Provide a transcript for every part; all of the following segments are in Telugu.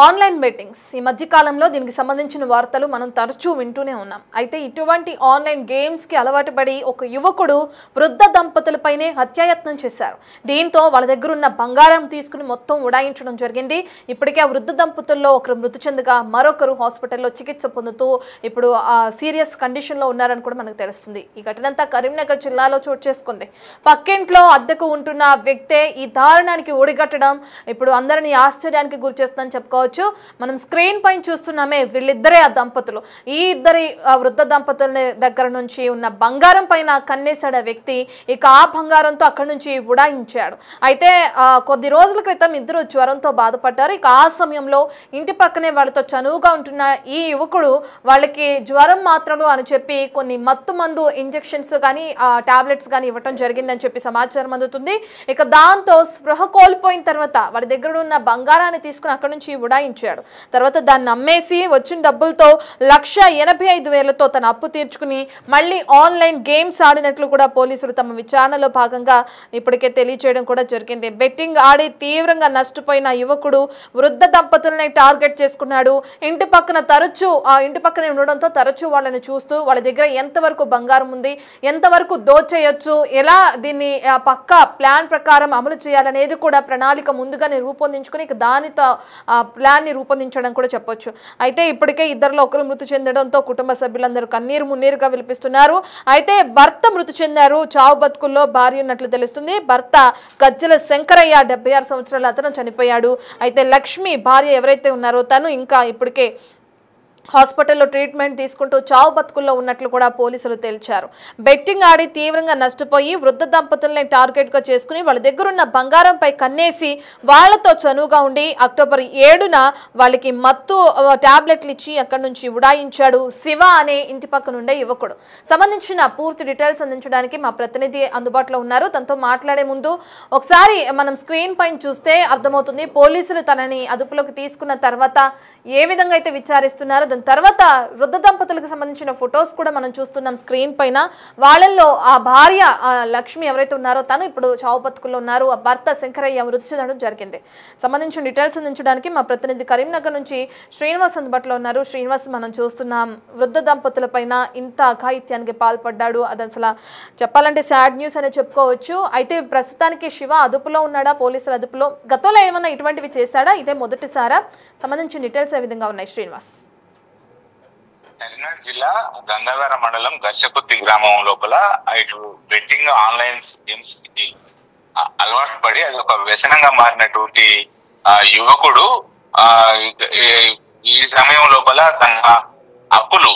ఆన్లైన్ బెట్టింగ్స్ ఈ మధ్య కాలంలో దీనికి సంబంధించిన వార్తలు మనం తరచూ వింటూనే ఉన్నాం. అయితే ఇటువంటి ఆన్లైన్ గేమ్స్ కి అలవాటు పడి ఒక యువకుడు వృద్ధ దంపతులపైనే హత్యాయత్నం చేశారు. దీంతో వాళ్ళ దగ్గర ఉన్న బంగారం తీసుకుని మొత్తం ఉడాయించడం జరిగింది. ఇప్పటికే ఆ వృద్ధ దంపతుల్లో ఒకరు మృతి చెందగా మరొకరు హాస్పిటల్లో చికిత్స పొందుతూ ఇప్పుడు సీరియస్ కండిషన్ లో ఉన్నారని కూడా మనకు తెలుస్తుంది. ఈ ఘటన అంతా కరీంనగర్ జిల్లాలో చోటు చేసుకుంది. పక్కింట్లో అద్దెకు ఉంటున్న వ్యక్తే ఈ దారుణానికి ఒడిగట్టడం ఇప్పుడు అందరినీ ఆశ్చర్యానికి గురిచేస్తుందని చెప్పుకోవచ్చు. మనం స్క్రీన్ పైన చూస్తున్నామే, వీళ్ళిద్దరే ఆ దంపతులు. ఈ ఇద్దరి వృద్ధ దంపతుల దగ్గర నుంచి ఉన్న బంగారం పైన కన్నేశాడు ఆ వ్యక్తి. ఇక ఆ బంగారంతో అక్కడి నుంచి ఉడాయించాడు. అయితే కొద్ది రోజుల క్రితం ఇద్దరు జ్వరంతో బాధపడ్డారు. ఇక ఆ సమయంలో ఇంటి పక్కనే వాళ్ళతో చనువుగా ఉంటున్న ఈ యువకుడు వాళ్ళకి జ్వరం మాత్రలు అని చెప్పి కొన్ని మత్తు మందు ఇంజెక్షన్స్ కానీ టాబ్లెట్స్ కానీ ఇవ్వటం జరిగిందని చెప్పి సమాచారం అందుతుంది. ఇక దాంతో స్పృహ కోల్పోయిన తర్వాత వాడి దగ్గర ఉన్న బంగారాన్ని తీసుకుని అక్కడి నుంచి ఉడాయించాడు. తర్వాత దాన్ని అమ్మేసి వచ్చిన డబ్బులతో 1,85,000తో తన అప్పు తీర్చుకుని మళ్ళీ ఆన్లైన్ గేమ్స్ ఆడినట్లు కూడా పోలీసులు తమ విచారణలో భాగంగా ఇప్పటికే తెలియజేయడం కూడా జరిగింది. బెట్టింగ్ ఆడి తీవ్రంగా నష్టపోయిన యువకుడు వృద్ధ దంపతుల్ని టార్గెట్ చేసుకున్నాడు. ఇంటి పక్కనే ఉండడంతో తరచూ వాళ్ళని చూస్తూ వాళ్ళ దగ్గర ఎంతవరకు బంగారం ఉంది, ఎంతవరకు దోచేయొచ్చు, ఎలా దీన్ని పక్కా ప్లాన్ ప్రకారం అమలు చేయాలనేది కూడా ప్రణాళిక ముందుగానే రూపొందించుకుని ఇక దానితో ప్లాన్ ని రూపొందించడం కూడా చెప్పొచ్చు. అయితే ఇప్పటికే ఇద్దరిలో ఒకరు మృతి చెందడంతో కుటుంబ సభ్యులందరూ కన్నీరు మున్నీరుగా విలిపిస్తున్నారు. అయితే భర్త మృతి చెందారు. చావు బతుకుల్లో భార్య ఉన్నట్లు తెలుస్తుంది. భర్త గజ్జల శంకరయ్య 76 సంవత్సరాల అతను చనిపోయాడు. అయితే లక్ష్మి భార్య ఎవరైతే ఉన్నారో తను ఇంకా ఇప్పటికే హాస్పిటల్లో ట్రీట్మెంట్ తీసుకుంటూ చావు బతుకుల్లో ఉన్నట్లు కూడా పోలీసులు తేల్చారు. బెట్టింగ్ ఆడి తీవ్రంగా నష్టపోయి వృద్ధ దంపతుల్ని టార్గెట్గా చేసుకుని వాళ్ళ దగ్గరున్న బంగారంపై కన్నేసి వాళ్లతో చనువుగా ఉండి అక్టోబర్ 7న వాళ్ళకి మత్తు టాబ్లెట్లు ఇచ్చి అక్కడి నుంచి ఉడాయించాడు శివ అనే ఇంటి పక్క నుండే యువకుడు. సంబంధించిన పూర్తి డీటెయిల్స్ అందించడానికి మా ప్రతినిధి అందుబాటులో ఉన్నారు. తనతో మాట్లాడే ముందు ఒకసారి మనం స్క్రీన్ పైన చూస్తే అర్థమవుతుంది. పోలీసులు తనని అదుపులోకి తీసుకున్న తర్వాత ఏ విధంగా అయితే విచారిస్తున్నారో దాని తర్వాత వృద్ధ దంపతులకు సంబంధించిన ఫొటోస్ కూడా మనం చూస్తున్నాం స్క్రీన్ పైన. వాళ్ళల్లో ఆ భార్య లక్ష్మి ఎవరైతే ఉన్నారో తను ఇప్పుడు చావు బతుకుల్లో ఉన్నారు. ఆ భర్త శంకరయ్య మృతి చెందడం జరిగింది. సంబంధించిన డీటెయిల్స్ అందించడానికి మా ప్రతినిధి కరీంనగర్ నుంచి శ్రీనివాస్ అందుబాటులో ఉన్నారు. శ్రీనివాస్, మనం చూస్తున్నాం వృద్ధ దంపతుల పైన ఇంత అఘాయిత్యానికి పాల్పడ్డాడు. అది అసలు చెప్పాలంటే సాడ్ న్యూస్ అనే చెప్పుకోవచ్చు. అయితే ప్రస్తుతానికి శివ అదుపులో ఉన్నాడా, పోలీసుల అదుపులో? గతంలో ఏమన్నా ఇటువంటివి చేశాడా, ఇదే మొదటిసారా? సంబంధించిన డీటెయిల్స్ ఏ విధంగా ఉన్నాయి శ్రీనివాస్? కరీంనగర్ జిల్లా గంగాధర మండలం గర్షకుర్తి గ్రామం లోపల ఇటు బెట్టింగ్ ఆన్లైన్ గేమ్స్ కి అలవాటు పడి అది ఒక వ్యసనంగా మారినటువంటి యువకుడు ఈ సమయం లోపల తన అప్పులు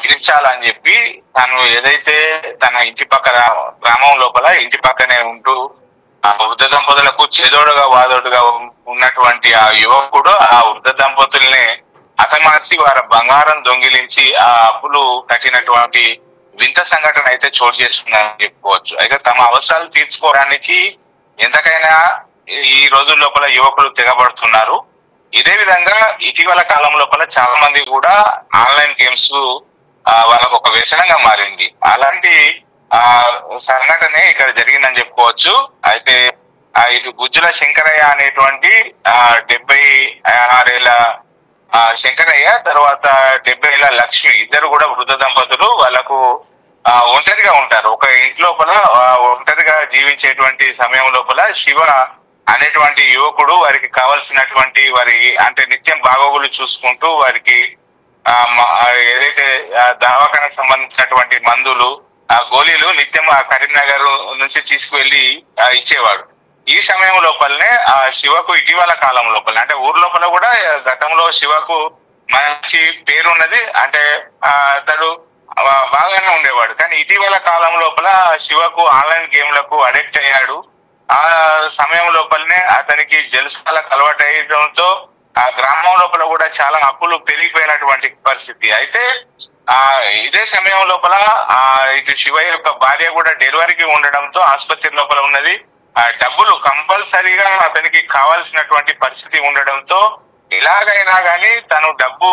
తీర్చాలని చెప్పి తను ఏదైతే తన ఇంటి పక్కన గ్రామం లోపల ఇంటి పక్కనే ఉంటూ వృద్ధ దంపతులకు చేదోడుగా వాదోడుగా ఉన్నటువంటి ఆ యువకుడు ఆ వృద్ధ దంపతుల్ని హతమార్చి వారి బంగారం దొంగిలించి ఆ అప్పులు కట్టినటువంటి వింత సంఘటన అయితే చోటు చేసుకుందని చెప్పుకోవచ్చు. అయితే తమ అవసరాలు తీర్చుకోవడానికి ఎంతకైనా ఈ రోజుల లోపల యువకులు తెగబడుతున్నారు. ఇదే విధంగా ఇటీవల కాలం లోపల చాలా మంది కూడా ఆన్లైన్ గేమ్స్ వాళ్ళకు ఒక వ్యసనంగా మారింది. అలాంటి సంఘటనే ఇక్కడ జరిగిందని చెప్పుకోవచ్చు. అయితే ఇటు గుజ్జుల శంకరయ్య అనేటువంటి 76 ఏళ్ల శంకరయ్య, తర్వాత 70 ఏళ్ల లక్ష్మి ఇద్దరు కూడా వృద్ధ దంపతులు. వాళ్ళకు ఒంటరిగా ఉంటారు. ఒక ఇంటి లోపల ఒంటరిగా జీవించేటువంటి సమయం లోపల శివ అనేటువంటి యువకుడు వారికి కావాల్సినటువంటి వారి అంటే నిత్యం బాగోగులు చూసుకుంటూ వారికి ఏదైతే దవాఖానకు సంబంధించినటువంటి మందులు గోళీలు నిత్యం కరీంనగర్ నుంచి తీసుకువెళ్లి ఇచ్చేవాడు. ఈ సమయం లోపలనే ఆ శివకు ఇటీవల కాలం లోపల అంటే ఊరు లోపల కూడా గతంలో శివకు మంచి పేరున్నది. అంటే అతడు బాగానే ఉండేవాడు. కానీ ఇటీవల కాలం లోపల శివకు ఆన్లైన్ గేమ్లకు అడిక్ట్ అయ్యాడు. ఆ సమయం లోపలనే అతనికి జల్సాలకు అలవాటు అయ్యడంతో ఆ గ్రామం లోపల కూడా చాలా అప్పులు పెరిగిపోయినటువంటి పరిస్థితి. అయితే ఇదే సమయం లోపల ఇటు శివ యొక్క భార్య కూడా డెలివరీకి ఉండడంతో ఆసుపత్రి లోపల ఉన్నది. డబ్బులు కంపల్సరీగా అతనికి కావాల్సినటువంటి పరిస్థితి ఉండడంతో ఎలాగైనా కానీ తను డబ్బు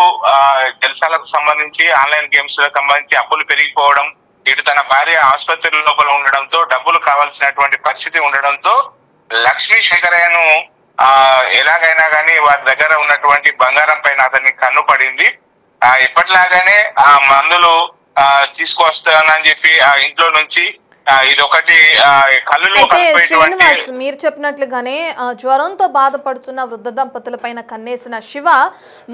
జల్సాలకు సంబంధించి ఆన్లైన్ గేమ్స్ లకు సంబంధించి అప్పులు పెరిగిపోవడం, ఇటు తన భార్య ఆసుపత్రి లోపల ఉండడంతో డబ్బులు కావాల్సినటువంటి పరిస్థితి ఉండడంతో లక్ష్మీ శంకరయ్యను ఎలాగైనా కానీ వారి దగ్గర ఉన్నటువంటి బంగారం పైన అతన్ని కన్ను పడింది. ఎప్పటిలాగానే ఆ మందులు తీసుకొస్తానని చెప్పి ఆ ఇంట్లో నుంచి ఇదొకటి కళ్ళులో శ్రీనివాస్, మీరు చెప్పినట్లుగానే జ్వరంతో బాధపడుతున్న వృద్ధ దంపతుల పైన కన్నేసిన శివ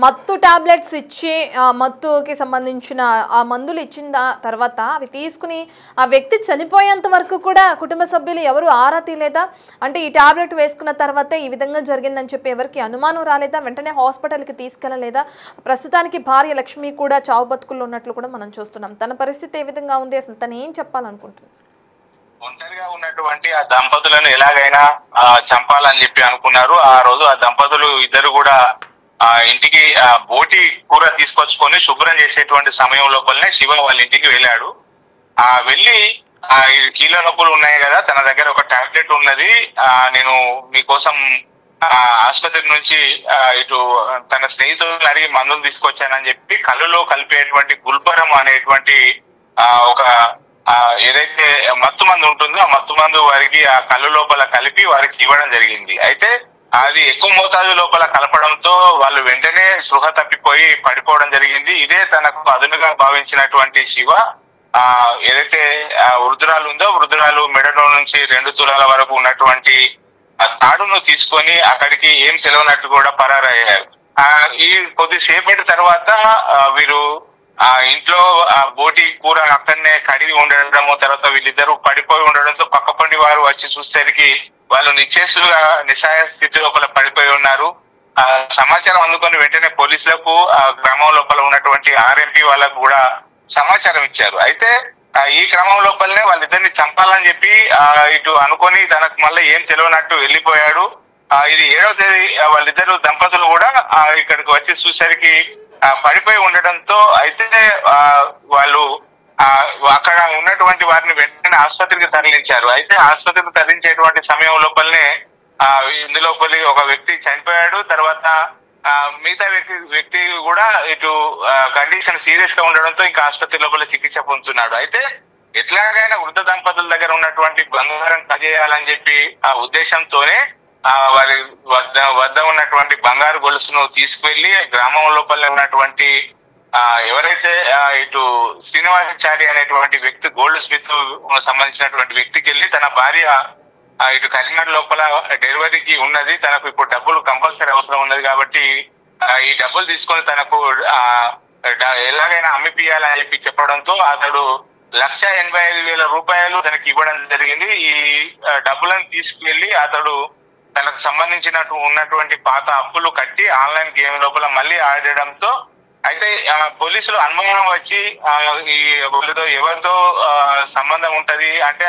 మత్తు టాబ్లెట్స్ ఇచ్చి మత్తుకి సంబంధించిన ఆ మందులు ఇచ్చిన తర్వాత అవి తీసుకుని ఆ వ్యక్తి చనిపోయేంత వరకు కూడా కుటుంబ సభ్యులు ఎవరు ఆరా తీయలేదా? అంటే ఈ టాబ్లెట్ వేసుకున్న తర్వాతే ఈ విధంగా జరిగిందని చెప్పి ఎవరికి అనుమానం రాలేదా? వెంటనే హాస్పిటల్కి తీసుకెళ్లలేదా? ప్రస్తుతానికి భార్య లక్ష్మి కూడా చావు బతుకుల్లో ఉన్నట్లు కూడా మనం చూస్తున్నాం. తన పరిస్థితి ఏ విధంగా ఉంది, అసలు తను ఏం చెప్పాలనుకుంటుంది? ఒంటరిగా ఉన్నటువంటి ఆ దంపతులను ఎలాగైనా చంపాలని చెప్పి అనుకున్నారు. ఆ రోజు ఆ దంపతులు ఇద్దరు కూడా ఇంటికి బోటి కూర తీసుకొచ్చుకొని శుభ్రం చేసేటువంటి సమయం లోపలనే శివ వాళ్ళ ఇంటికి వెళ్ళాడు. వెళ్ళి కీళ్ళ నొప్పులు ఉన్నాయి కదా, తన దగ్గర ఒక టాబ్లెట్ ఉన్నది, నేను మీకోసం ఆసుపత్రి నుంచి ఇటు తన స్నేహితులను అడిగి మందులు తీసుకొచ్చానని చెప్పి కళ్ళులో కలిపేటువంటి గుల్బరం అనేటువంటి ఒక ఏదైతే మత్తు మందు ఉంటుందో ఆ మత్తు మందు వారికి ఆ కళ్ళు లోపల కలిపి వారికి ఇవ్వడం జరిగింది. అయితే అది ఎక్కువ మోతాదు లోపల కలపడంతో వాళ్ళు వెంటనే స్పృహ తప్పిపోయి పడిపోవడం జరిగింది. ఇదే తనకు అదునుగా భావించినటువంటి శివ ఏదైతే వృద్ధురాలు ఉందో వృద్ధురాలు మెడలో నుంచి 2 తులాల వరకు ఉన్నటువంటి తాడును తీసుకొని అక్కడికి ఏం తెలియనట్టు కూడా పరారయ్యారు. ఈ కొద్దిసేపటి తర్వాత వీరు ఇంట్లో బోటి కూర అక్కడనే కడిగి ఉండడము, తర్వాత వీళ్ళిద్దరూ పడిపోయి ఉండడంతో పక్కపండి వారు వచ్చి చూసేసరికి వాళ్ళు నిశ్చేష్టులుగా నిస్సహాయ స్థితి లోపల పడిపోయి ఉన్నారు. సమాచారం అందుకొని వెంటనే పోలీసులకు గ్రామం లోపల ఉన్నటువంటి ఆర్ఎంపీ వాళ్ళకు కూడా సమాచారం ఇచ్చారు. అయితే ఈ క్రమం లోపలనే వాళ్ళిద్దరిని చంపాలని చెప్పి ఇటు అనుకొని తనకు మళ్ళీ ఏం తెలియనట్టు వెళ్ళిపోయాడు. ఇది 7వ తేదీ వాళ్ళిద్దరు దంపతులు కూడా ఇక్కడికి వచ్చి చూసరికి పడిపోయి ఉండడంతో అయితే వాళ్ళు అక్కడ ఉన్నటువంటి వారిని వెంటనే ఆసుపత్రికి తరలించారు. అయితే ఆసుపత్రికి తరలించేటువంటి సమయం లోపలనే ఇందులోపలి ఒక వ్యక్తి చనిపోయాడు. తర్వాత మిగతా వ్యక్తి కూడా ఇటు కండిషన్ సీరియస్ గా ఉండడంతో ఇంకా ఆసుపత్రి లోపల చికిత్స పొందుతున్నాడు. అయితే ఎట్లాగైనా వృద్ధ దంపతుల దగ్గర ఉన్నటువంటి బంగారం కజేయాలని చెప్పి ఆ ఉద్దేశంతోనే వారి వద్ద ఉన్నటువంటి బంగారు గొలుసును తీసుకువెళ్లి గ్రామం లోపల ఉన్నటువంటి ఎవరైతే ఇటు శ్రీనివాసాచారి అనేటువంటి వ్యక్తి గోల్డ్ స్మిత్ సంబంధించినటువంటి వ్యక్తికి వెళ్ళి తన భార్య ఇటు కరీంనగర్ లోపల డెలివరీకి ఉన్నది, తనకు ఇప్పుడు డబ్బులు కంపల్సరీ అవసరం ఉన్నది కాబట్టి ఈ డబ్బులు తీసుకొని తనకు ఎలాగైనా అమ్మిపియాలని చెప్పి చెప్పడంతో అతడు 1,85,000 రూపాయలు తనకి ఇవ్వడం జరిగింది. ఈ డబ్బులను తీసుకువెళ్లి అతడు తనకు సంబంధించినట్టు ఉన్నటువంటి పాత అప్పులు కట్టి ఆన్లైన్ గేమ్ లోపల మళ్ళీ ఆడడంతో అయితే పోలీసులు అనుమానం వచ్చి ఈ ఎవరితో సంబంధం ఉంటది అంటే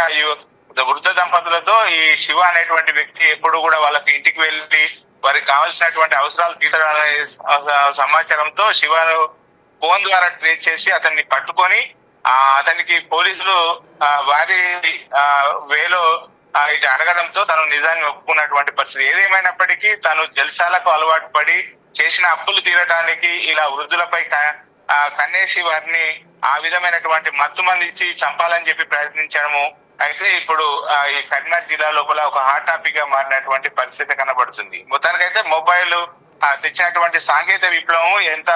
వృద్ధ దంపతులతో ఈ శివ అనేటువంటి వ్యక్తి ఎప్పుడు కూడా వాళ్ళకి ఇంటికి వెళ్ళి వారికి కావాల్సినటువంటి అవసరాలు తీర్చడాలనే సమాచారంతో శివను ఫోన్ ద్వారా ట్రేస్ చేసి అతన్ని పట్టుకొని అతనికి పోలీసులు వారి వేలో ఇటు అడగడంతో తను నిజాన్ని ఒప్పుకున్నటువంటి పరిస్థితి. ఏదేమైనప్పటికీ తను జల్సాలకు అలవాటు పడి చేసిన అప్పులు తీరడానికి ఇలా వృద్ధులపై కన్నేసి వారిని ఆ విధమైనటువంటి మత్తు మంది ఇచ్చి చంపాలని చెప్పి ప్రయత్నించడము అయితే ఇప్పుడు ఈ కరీంనగర్ జిల్లా లోపల ఒక హాట్ టాపిక్ గా మారినటువంటి పరిస్థితి కనబడుతుంది. మొత్తానికైతే మొబైల్ తెచ్చినటువంటి సాంకేతిక విప్లవం ఎంత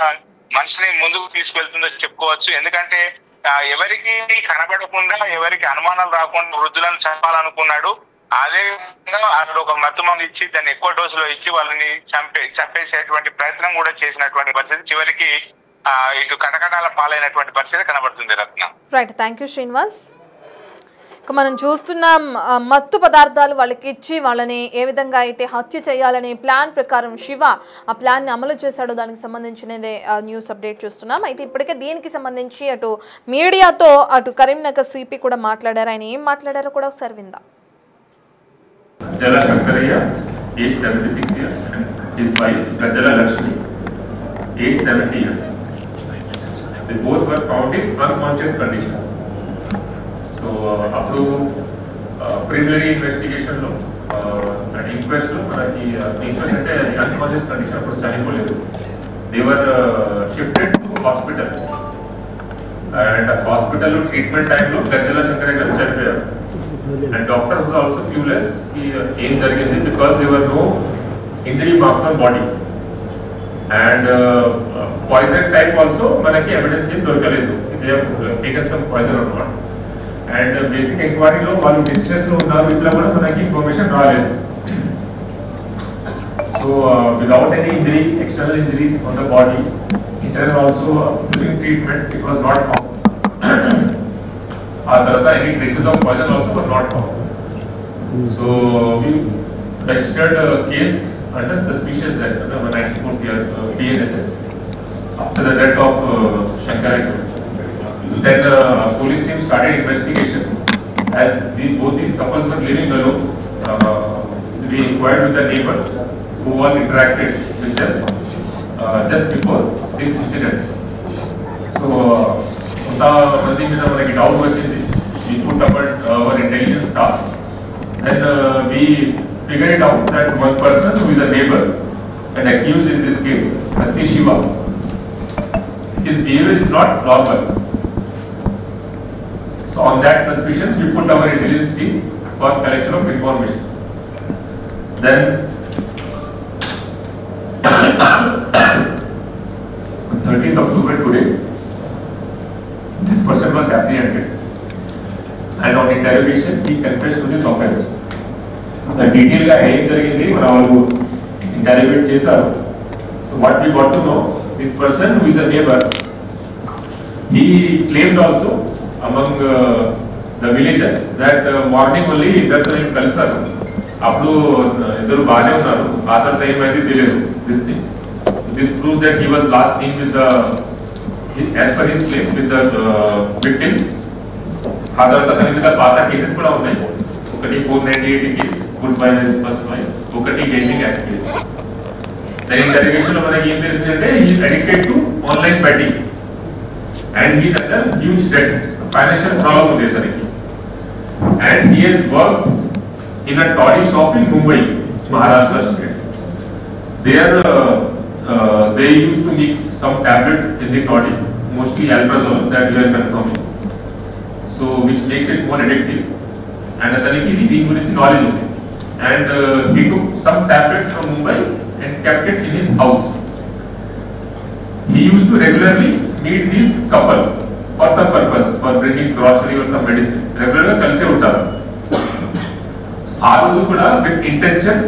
మనిషిని ముందుకు తీసుకెళ్తుందో చెప్పుకోవచ్చు. ఎందుకంటే ఎవరికి కనబడకుండా ఎవరికి అనుమానాలు రాకుండా వృద్ధులను చంపాలనుకున్నాడు. అదే విధంగా అక్కడ ఒక మత్తు మందు ఇచ్చి దాన్ని ఎక్కువ డోసులో ఇచ్చి వాళ్ళని చంపేసేటువంటి ప్రయత్నం కూడా చేసినటువంటి పరిస్థితి చివరికి ఇటు కటకటాల పాలైనటువంటి పరిస్థితి కనబడుతుంది. రత్న రైట్, థ్యాంక్ యూ శ్రీనివాస్. మనం చూస్తున్నాం మత్తు పదార్థాలు వాళ్ళకి ఇచ్చి వాళ్ళని ఏ విధంగా అయితే హత్య చేయాలని ప్లాన్ ప్రకారం శివ ఆ ప్లాన్ని అమలు చేశాడో దానికి సంబంధించినదే న్యూస్ అప్డేట్ చూస్తున్నాం. అయితే ఇప్పటికే దీనికి సంబంధించి అటు మీడియాతో అటు కరీంనగర్ సిపి కూడా మాట్లాడారు. ఆయన ఏం మాట్లాడారో కూడా ఒకసారి విందాం. Gajala Shankaraya, age 76 years, and his wife Gajala Lakshmi, age 70 years. They both were found in unconscious condition. So up to preliminary investigation lo and inquest lo manaki inquest ante unconscious condition appudu chanipoledu. They were shifted to hospital and hospital lo treatment time lo Gajala Shankaraya garu chanipoyaru. And doctor was also clueless. He came జరిగింది because there were no injury marks on body. And poison type also manaki evidence in dorkaledu. They have taken some poison or not. And basic inquiry lo vallu distress lo unnaru itla kuda manaki information raaledu. So without any injury, external injuries on the body, internal also during treatment it was not found. Any traces of poison also were not found. So we registered a case under suspicious death under 94 CR BNSS after the death of Shankaraya. Then the police team started investigation. As both these couples were living alone, we inquired with the neighbors who all interacted with them just before this incident. So, we put up our intelligence staff. Then we figured it out that one person who is a neighbor and accused in this case, Hatti Shiva, his behavior is not normal. So on that suspicion, we put our intelligence team for collection of information. Then 13th October today, this person was apprehended. And on interrogation, he confessed to this offense. The detail ga em jarigindi manalu interrogate chesaru. So what we got to know, this person who is a neighbor, he claimed also among the villagers that morning only iddaru nenu kalisaru. Appudu iddaru baane unnaru. Aa tarvata em ayindi teliyadu this thing. So this proves that he was last seen with the, as per his claim, with the victims. ఆ తర్వాత అతని మీద పాత కేసెస్ కూడా ఉన్నాయి. ఒకటి 498 case, good by his first wife, ఒకటి గేమింగ్ యాక్ట్ కేసు. దాని ఇంటర్వ్యూషన్ లో మనకి ఏం తెలిసిందంటే he is addicted to online betting and he is under huge debt, financial problem ఉంది అతనికి. And he has worked in a toddy shop in Mumbai, Maharashtra state. There they used to mix some tablet in the toddy, mostly alprazolam that we are confirming. So which makes it more addictive. And ataniki idi gurinchi knowledge undi. And he took some tablets from Mumbai and kept it in his house. He used to regularly meet this couple for some purpose, for bringing grocery or some medicine. Regularly kalise untaru. Aa roju kuda with intention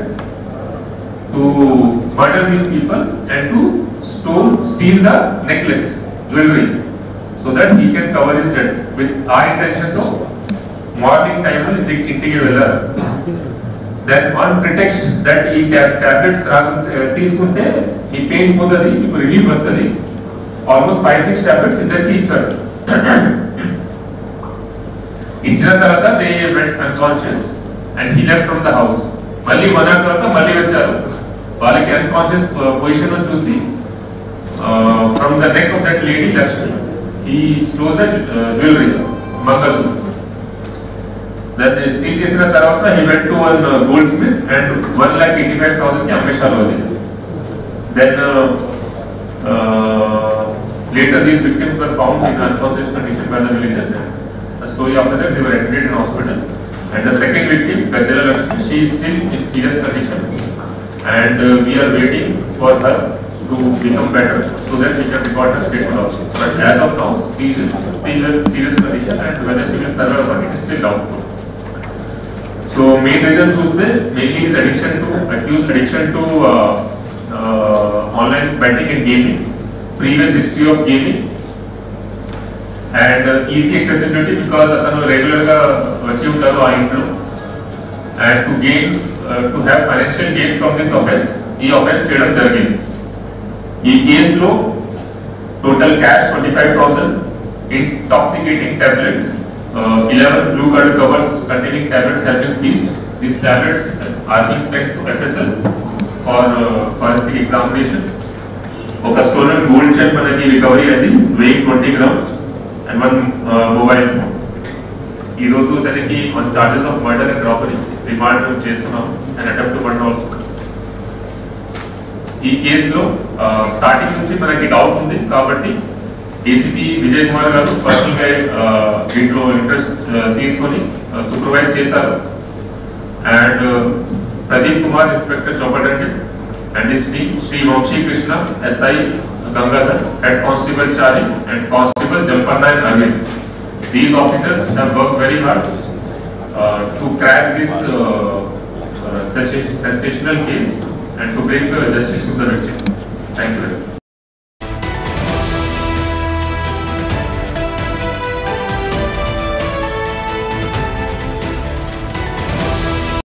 to murder these people and to steal the necklace, jewelry, so that he can cover his debt. With our intention to morning time intige vellaru. Then on pretext that he tablets తీసుకుంటే ఈ పెయిన్ పోతది, మీకు రిలీఫ్ వస్తది, ఆల్మోస్ట్ 5-6 tablets ఇద్దరికి ఇచ్చారు. ఇచ్చిన తర్వాత they went unconscious and he left from the house. మళ్ళీ 1 hour తర్వాత మళ్ళీ వచ్చారు. వాళ్ళకి అన్కాన్షియస్ పొజిషన్ లో చూసి from the neck of that lady Lakshmi he stole the jewelry, మంగళసూత్రం. Then steal చేసిన తర్వాత he went to one goldsmith and 1,85,000 కి అమ్మేశారు అది. Then later these victims were found in unconscious condition by the villagers. A story after that they were admitted in hospital. And the second victim, Gajjala Lakshmi, she is still in serious condition. And we are waiting for her to become better so that we can record her statement also. But as of now, she is in serious condition and whether she will survive or not, it is still doubtful. So main reason చూస్తే mainly is accused addiction to online betting and gaming, previous history of gaming, and easy accessibility because atanu regular ga vachi untaru aa intlo, and to have financial gain from this offense, ee offense cheyadam jarigindi. Ee case lo total cash 25,000, intoxicating tablet, 11 blue card covers containing tablets have been seized. These tablets are being sent to FSL for forensic examination. Oka stolen gold chain manaki recovery adi weighing 20 grams and one mobile phone. Ee roju taniki on charges of murder and robbery remand chestunnam and attempt to murder also. ఈ కేసులో స్టార్టింగ్ నుంచి మనకి డౌట్ ఉంది కాబట్టి ఏసీపీ విజయ్ కుమార్ గారు పర్సనల్ గా దీంట్లో ఇంట్రెస్ట్ తీసుకొని సూపర్వైజ్ చేశారు. అండ్ ప్రదీప్ కుమార్ ఇన్స్పెక్టర్ చౌపడండి and his team, Sri Vamshi Krishna, SI Gangadhar, Head Constable Chari, and Constable Jampanna and Arvind. These officers have worked very hard to crack this sensational case and to bring justice to the victim. Thank you very much.